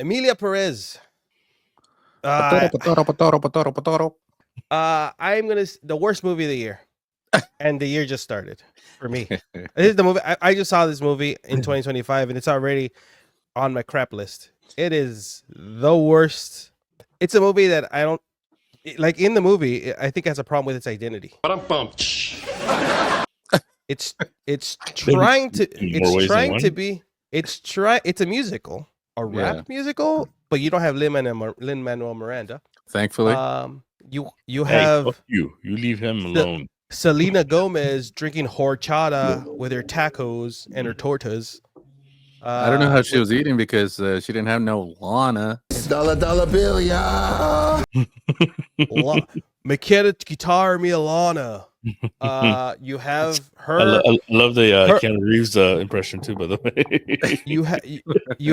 Emilia Perez. Potoro, Uh, potoro, potoro, potoro, potoro. I'm gonna the worst movie of the year, and the year just started for me. This is the movie. I just saw this movie in 2025, and it's already on my crap list. It is the worst. It's a movie that I don't like. In the movie, I think it has a problem with its identity. It's trying to In more ways than one? be it's a musical, a rap Yeah. musical, but you don't have Lin-Manuel Miranda. Thankfully. You Hey, have fuck you. You leave him alone. Selena Gomez drinking horchata with her tacos and her tortas. I don't know how she was eating because she didn't have no Lana. Dollar bill, yeah. Me quiere quitar mi Lana. You have her. I love the Keanu Reeves impression too, by the way. you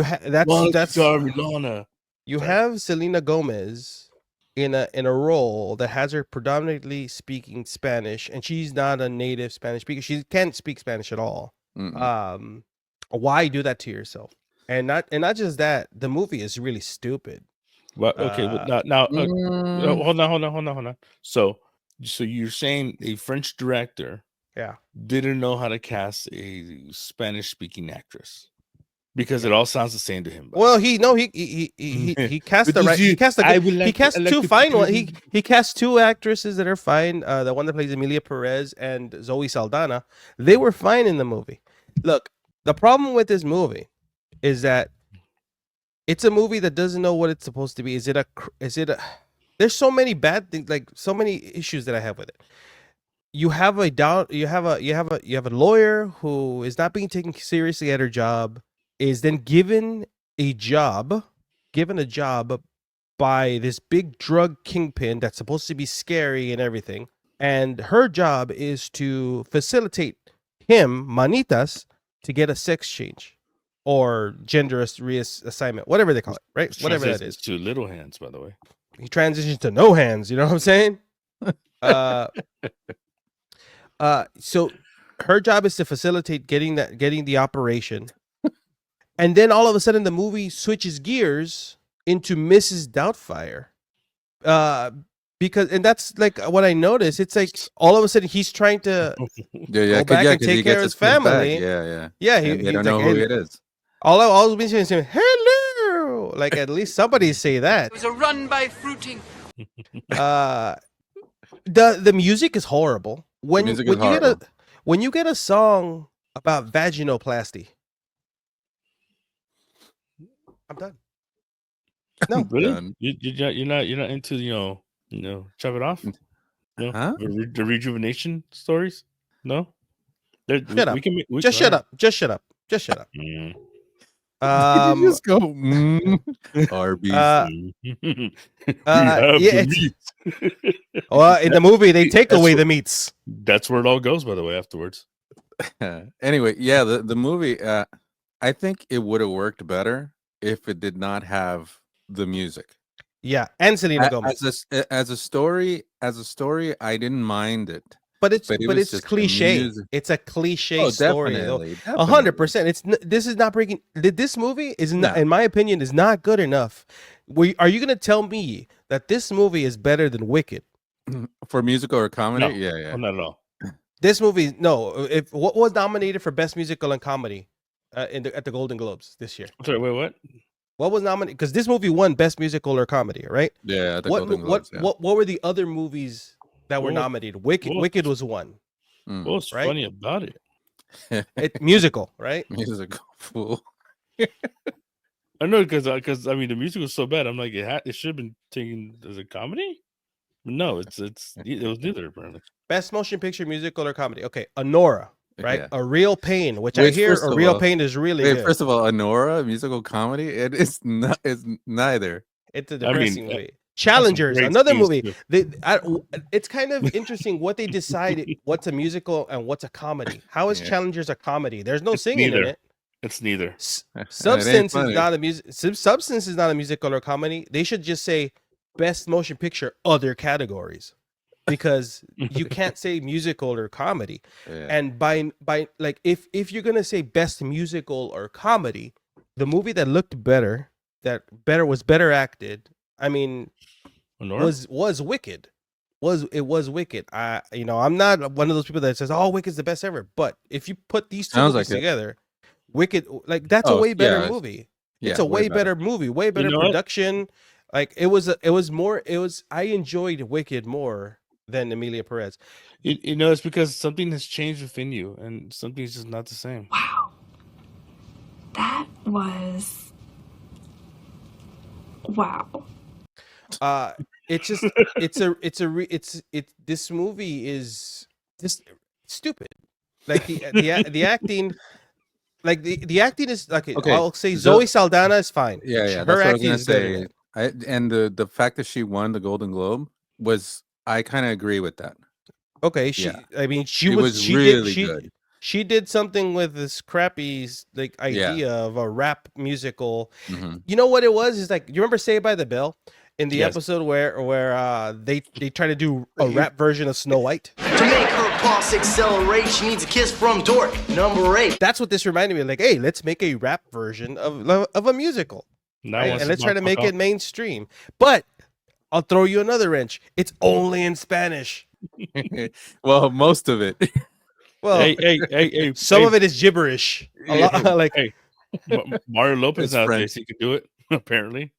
have that's Lana. You have Selena Gomez in a role that has her predominantly speaking Spanish, and she's not a native Spanish speaker. She can't speak Spanish at all. Mm-mm. Why do that to yourself? And not just that, the movie is really stupid. Well, okay, but now hold on. So you're saying a French director, Yeah, didn't know how to cast a Spanish speaking actress because it all sounds the same to him. Well, he cast the right. He cast two fine ones. He cast two actresses that are fine. The one that plays Emilia Perez and Zoe Saldana. They were fine in the movie. Look, the problem with this movie is that it's a movie that doesn't know what it's supposed to be. Is it a? There's so many bad things, like so many issues that I have with it. You have a lawyer who is not being taken seriously at her job, is then given a job by this big drug kingpin that's supposed to be scary and everything. And her job is to facilitate him, Manitas, to get a sex change or gender reassignment, whatever they call it, right? Whatever that is. To little hands, by the way. He transitions to no hands, you know what I'm saying? So her job is to facilitate getting the operation. And then all of a sudden the movie switches gears into Mrs. Doubtfire. And that's like what I noticed. It's like all of a sudden he's trying to go back and take care of his family. Yeah. He don't know who it is. All I've been saying, hello. Like at least somebody say that. It was a run by fruiting. The music is horrible. When you get a song about vaginoplasty, I'm done. No, really? You're not into chop it off. The rejuvenation stories. No. Shut up. Just shut up. Just shut up. Just shut up. Did you just go RBC? Well, in the movie they take away the meats. That's where it all goes, by the way. Afterwards. Anyway, yeah, the movie. I think it would have worked better if it did not have the music. Yeah, and Selena Gomez. As a story, I didn't mind it. But it's cliche. It's a cliche story. Definitely. 100%. This is not breaking. This movie is not, in my opinion, is not good enough. Are you gonna tell me that this movie is better than Wicked for musical or comedy? No, yeah, not at all. This movie, no. What was nominated for best musical and comedy at the Golden Globes this year? I'm sorry, wait, what? What was nominated? Because this movie won best musical or comedy, right? Yeah. Golden Globes, what were the other movies that were nominated? Wicked was one. What's funny about it? It's musical, right? Musical fool. I know because I mean the music was so bad. I'm like it should have been taken as a comedy. No, it was neither apparently. Best motion picture, musical or comedy. Okay, Anora, right? Yeah. A Real Pain, which I hear A Real Pain is really good. First of all, Anora, musical comedy, it's neither. It's a depressing movie. Challengers, another movie. It's kind of interesting what they decide what's a musical and what's a comedy. How is Challengers a comedy? There's no singing in it. It's neither. Substance is not a Substance is not a musical or comedy. They should just say best motion picture, other categories, because you can't say musical or comedy. Yeah. And by like if you're gonna say best musical or comedy, the movie that looked better that was better acted. I mean, Honor? was Wicked. Was Wicked. I'm not one of those people that says, "Oh, Wicked's the best ever." But if you put these two Sounds movies like it. together, Wicked, like that's a Oh, way better yeah, movie. Yeah, It's a way better movie, way better know what? production. Like I enjoyed Wicked more than Emilia Perez. It's because something has changed within you, and something's just not the same. Wow. That was... Wow. It's just this movie is just stupid. Like the acting, like the acting is like, Okay, I'll say Zoe Saldana is fine. Yeah, Her that's what I was acting gonna is good in say. it. And the fact that she won the Golden Globe was, I kind of agree with that. Okay, Yeah. I mean, she really good. She did something with this crappy like Yeah. idea of a rap musical. Mhm. You know what it was? Is like, you remember Saved by the Bell in the Yes. episode where they try to do a rap version of Snow White. To make her boss accelerate, she needs a kiss from Dork, number 8. That's what this reminded me of. Like, hey, let's make a rap version of a musical, Now right? wants And to let's try to fuck make off. it mainstream. But I'll throw you another wrench. It's only in Spanish. Well, most of it. Well, Hey, some of it is gibberish. A lot, like Hey, Mario Lopez It's nowadays, French. he can do it, apparently.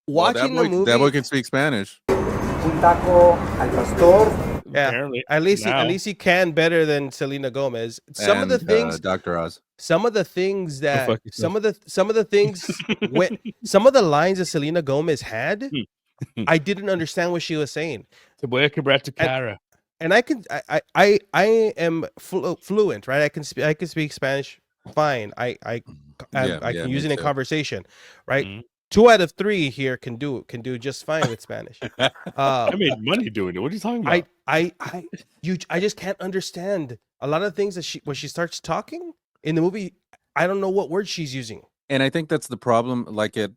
watching the movie. That boy can speak Spanish. Un taco al pastor. Yeah, Apparently. at least now. he can better than Selena Gomez. Some of the And, things, Dr. Oz. some of the things that, fuck yourself. some of the things, when some of the lines that Selena Gomez had, I didn't understand what she was saying. Te voy a quebrar tu cara. And I am fluent, right? I can speak Spanish fine. I Yeah, can me use it in too. conversation, right? Mhm. 2 out of 3 here can do just fine with Spanish. I made money doing it. What are you talking about? I just can't understand a lot of things that when she starts talking in the movie. I don't know what words she's using. And I think that's the problem. Like it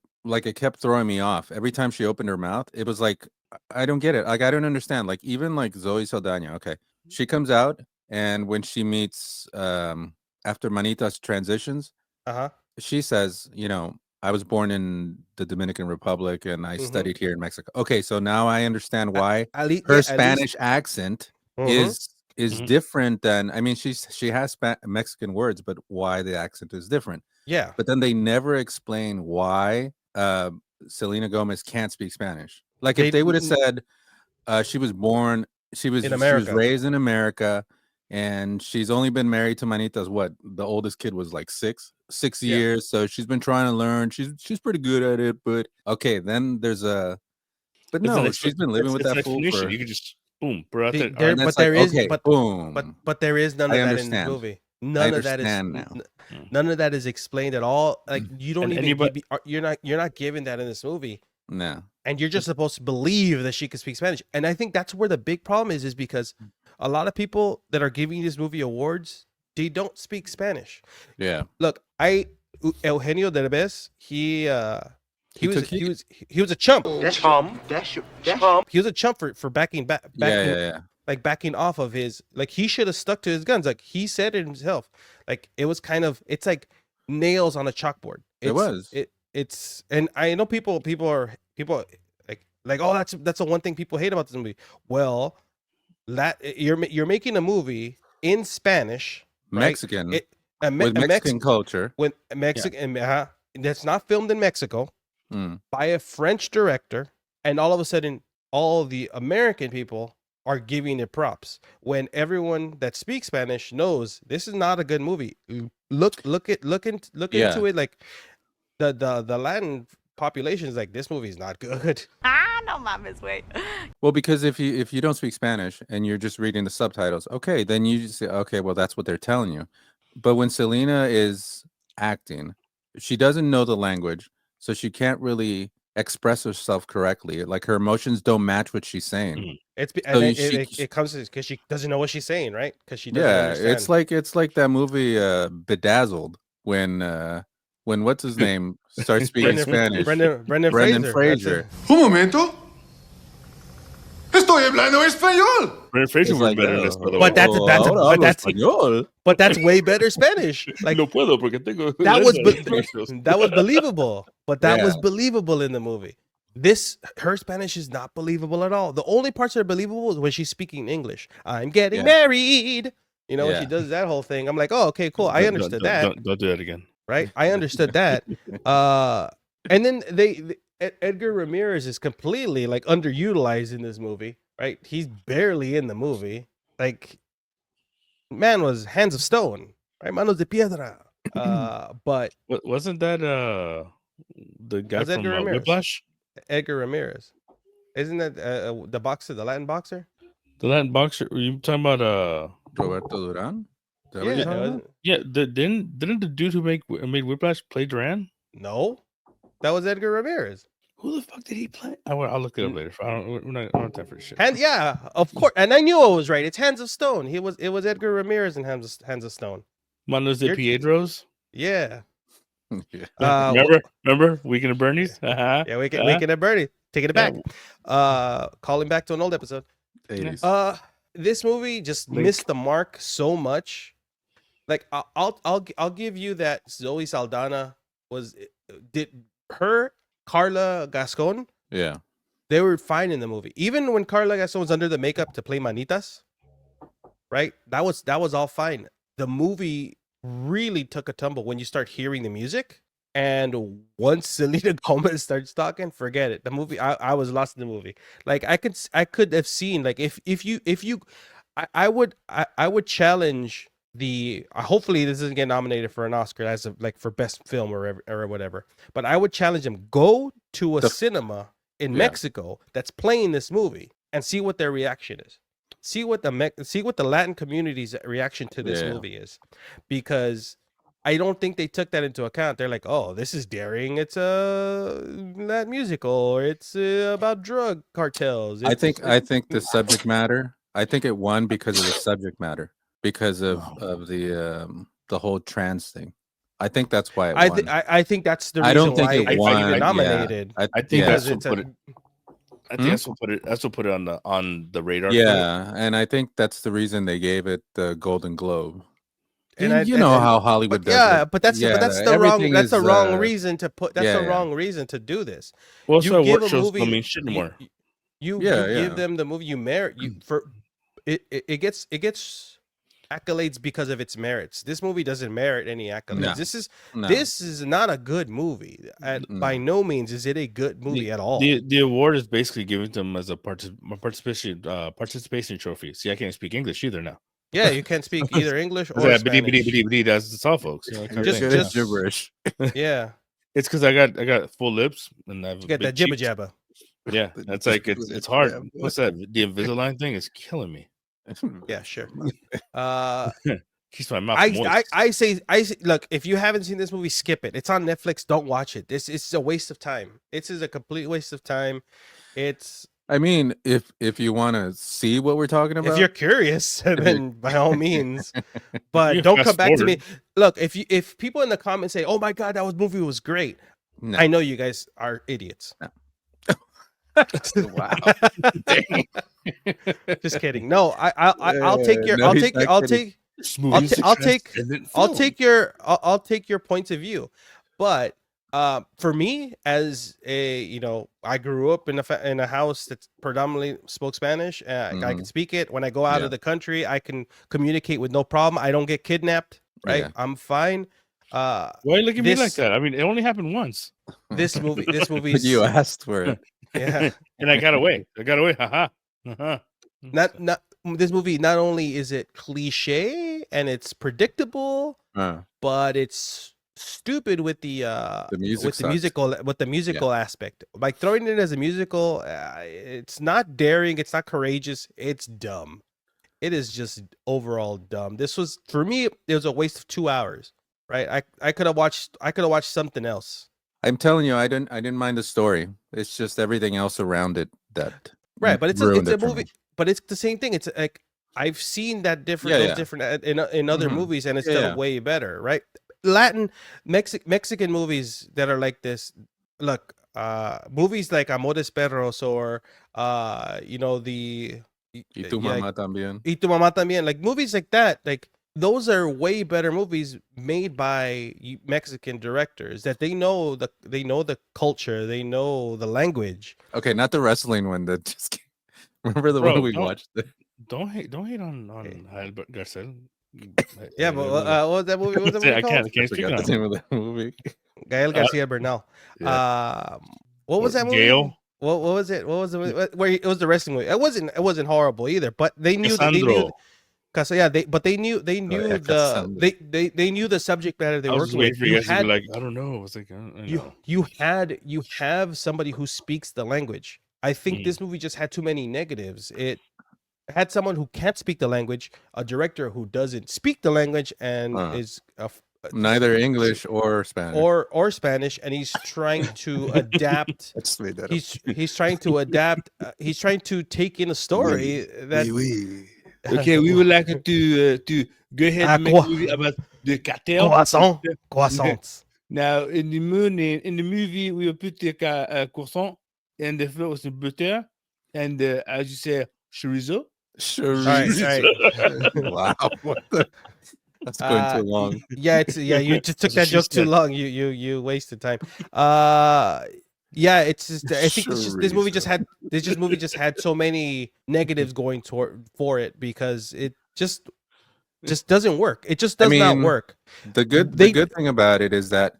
kept throwing me off. Every time she opened her mouth, it was like, I don't get it. Like, I don't understand. Like, even like Zoe Saldana, okay. She comes out, and when she meets after Manita's transitions, she says, I was born in the Dominican Republic and I studied here in Mexico. Okay, so now I understand why her Spanish accent is different than, I mean, she has Mexican words, but why the accent is different. Yeah. But then they never explain why Selena Gomez can't speak Spanish. Like, if they would have said she was raised in America, and she's only been married to Manita's, what, the oldest kid was like 6 years, so she's been trying to learn. She's pretty good at it, but okay, then there's a, but no, she's been living with that fool for. You can just boom, bro. But there is none of that in the understand. movie. None of that is now. None of that is explained at all. Like, you don't And even you're not given that in this movie. No. And you're just supposed to believe that she can speak Spanish. And I think that's where the big problem is because a lot of people that are giving this movie awards, they don't speak Spanish. Yeah. Look, Eugenio Derbez, he was a chump. He was a chump for backing off of his, like, he should have stuck to his guns. Like, he said it himself. Like, it was it's like nails on a chalkboard. It's and I know people like, oh, that's the one thing people hate about this movie. Well, that you're making a movie in Spanish, Mexican, right? with Mexican culture, with Mexican, that's not filmed in Mexico by a French director, and all of a sudden, all the American people are giving it props when everyone that speaks Spanish knows this is not a good movie. Look into it. Like, the Latin population is like, this movie is not good. No mames, wait. Well, because if you don't speak Spanish and you're just reading the subtitles, okay, then you just say, okay, well, that's what they're telling you. But when Selena is acting, she doesn't know the language, so she can't really express herself correctly. Like, her emotions don't match what she's saying. It comes because she doesn't know what she's saying, right? Because she doesn't understand. It's like that movie Bedazzled, when what's his name starts speaking Spanish. Brendan Fraser. Un momento. Estoy hablando español. Brendan Fraser It's was like, better in this, by the But way. but that's way better Spanish. Like No puedo porque tengo that was lenses. that was believable, but that was Yeah. believable in the movie. Her Spanish is not believable at all. The only parts that are believable is when she's speaking English. I'm getting married. You know, when she Yeah. does that whole thing. I'm like, oh, okay, cool. I understood that. Don't do that again. Right? I understood that. And then Edgar Ramirez is completely like underutilized in this movie. Right? He's barely in the movie. Like, man was hands of stone. Right? Manos de piedra. But Wasn't that the guy That's from Edgar Ramirez. Whiplash? Edgar Ramirez, isn't that the boxer, the Latin boxer? The Latin boxer? Were you talking about Roberto Duran? Is that what you're talking about? Yeah, didn't the dude who made Whiplash play Duran? No, that was Edgar Ramirez. Who the fuck did he play? I'll look it up later. I don't have time for this shit. And yeah, of course. And I knew I was right. It's Hands of Stone. It was Edgar Ramirez in Hands of Stone. Manos de Piedros. Yeah. Yeah. Remember Weekend of Bernie's? Yeah, Weekend at Bernie. Taking it back. Calling back to an old episode. 80s. This movie just missed the mark so much. Like I'll give you that Zoe Saldana Carla Gascon. Yeah. They were fine in the movie. Even when Carla Gascon was under the makeup to play Manitas, right? That was all fine. The movie really took a tumble when you start hearing the music. And once Selena Gomez starts talking, forget it. The movie, I was lost in the movie. Like I could have seen, like I would challenge hopefully this doesn't get nominated for an Oscar as of like for best film or whatever. But I would challenge them, go to a cinema in Mexico that's playing this movie and see what their reaction is. See what the Latin community's reaction to this movie is, because I don't think they took that into account. They're like, oh, this is daring. It's a Latin musical, or it's about drug cartels. I think the subject matter. I think it won because of the subject matter, because of the whole trans thing. I think that's why it won. I think that's the reason I don't think why it won. it nominated. Yeah. I think that's what it's put it. I think that's what put it on the radar. Yeah, and I think that's the reason they gave it the Golden Globe. And you know how Hollywood does it. But that's the wrong reason to put. That's the wrong reason to do this. Well, you so give work a shows movie, don't mean shit anymore. You give them the movie. You merit for it. It gets accolades because of its merits. This movie doesn't merit any accolades. No. This is not a good movie. By no means is it a good movie at all. The award is basically given to them as a participation trophy. See, I can't speak English either now. Yeah, you can't speak either English or Spanish. That's all, folks. You know, just gibberish. Yeah, it's because I got full lips and I've you got that jibba jabba. Yeah, that's like it's hard. What's that? The Invisalign thing is killing me. Yeah, sure. Keeps my mouth moist. I say, look, if you haven't seen this movie, skip it. It's on Netflix. Don't watch it. This is a waste of time. It is a complete waste of time. I mean, if you want to see what we're talking about, if you're curious, then by all means. But don't come back to me. Look, if people in the comments say, "Oh my god, that movie was great," no. I know you guys are idiots. No. Wow. Just kidding. No, I'll take your points of view. But for me, as I grew up in a house that predominantly spoke Spanish. I can speak it. When I go out of the country, I can communicate with no problem. I don't get kidnapped. Right? Yeah. I'm fine. Why look at me like that? I mean, it only happened once. This movie. You asked for it. Yeah, and I got away. Haha. Not this movie. Not only is it cliche and it's predictable, but it's stupid with the musical aspect. By throwing it as a musical, it's not daring. It's not courageous. It's dumb. It is just overall dumb. This was, for me, it was a waste of 2 hours. Right? I could have watched something else. I'm telling you, I didn't mind the story. It's just everything else around it that right. But it's a movie. But it's the same thing. It's like I've seen that different in other movies, and it's still way better. Right? Mexican movies that are like this. Look, movies like Amores Perros or You know, the Y tu mamá también. Y tu mamá también. Like movies like that, like those are way better movies made by Mexican directors that they know the culture, they know the language. Okay, not the wrestling one. That just remember the one we watched. Don't hate on Albert Garcel. Yeah, but what was that movie? What was that movie I called? can't speak forgot on the name of that movie. Gael Garcia Bernal. Yeah. What was that movie? Gail? What was it? What was it? Where it was the wrestling movie? It wasn't horrible either, but they knew Cassandro. they knew. Cause yeah, they knew yeah, the they knew the subject matter they I were was working just waiting with. for you guys to be like, I don't know. I was like, I know. You have somebody who speaks the language. I think this movie just had too many negatives. It had someone who can't speak the language, a director who doesn't speak the language and is neither English or Spanish or Spanish, and he's trying to adapt. I just made that He's trying to adapt. He's trying to take in a story that. Okay, we would like to go ahead and make a movie about the cartel. Croissants. Now, in the movie, we will put the croissant and the flour with butter, and as you say, chorizo. Right. Wow, what the? That's going too long. Yeah, you just took that joke too long. You wasted time. Yeah, it's just I think this movie just had so many negatives going for it because it just doesn't work. It just does not work. The good thing about it is that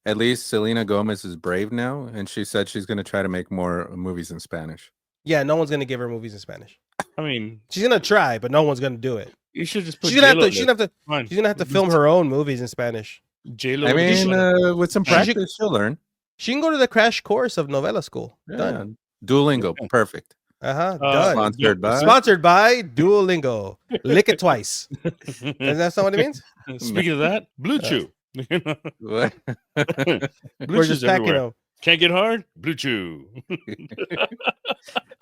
at least Selena Gomez is brave now, and she said she's going to try to make more movies in Spanish. Yeah, no one's going to give her movies in Spanish. I mean, she's going to try, but no one's going to do it. You should just put. She's gonna have to film her own movies in Spanish. J-Lo. I mean, with some practice, she'll learn. She can go to the crash course of novella school. Yeah. Done. Duolingo, perfect. Done. Sponsored by Duolingo. Lick it twice. Is that what it means? Speaking of that, Blue Chew. What? We're just packing them. Can't get hard? Blue Chew.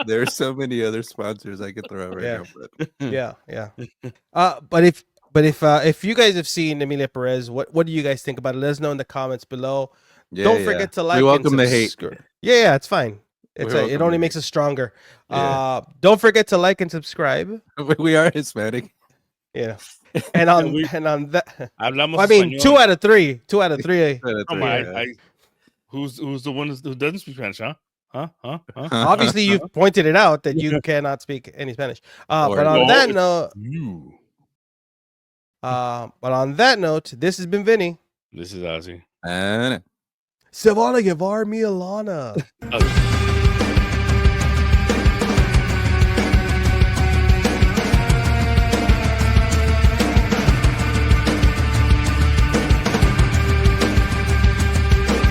There are so many other sponsors I could throw out right now. But. Yeah. But if you guys have seen Emilia Perez, what do you guys think about it? Let us know in the comments below. Yeah, Don't forget to like. We welcome the hate. Yeah, it's fine. It only makes us stronger. Yeah. Don't forget to like and subscribe. We are Hispanic. Yeah. And on that, I mean, español. 2 out of 3. 2 out of 3. Who's the one who doesn't speak Spanish? Huh? Obviously, you've pointed it out that you cannot speak any Spanish. But on that note, this has been Vinny. This is Ozzy. And Se van a llevar mi Alana.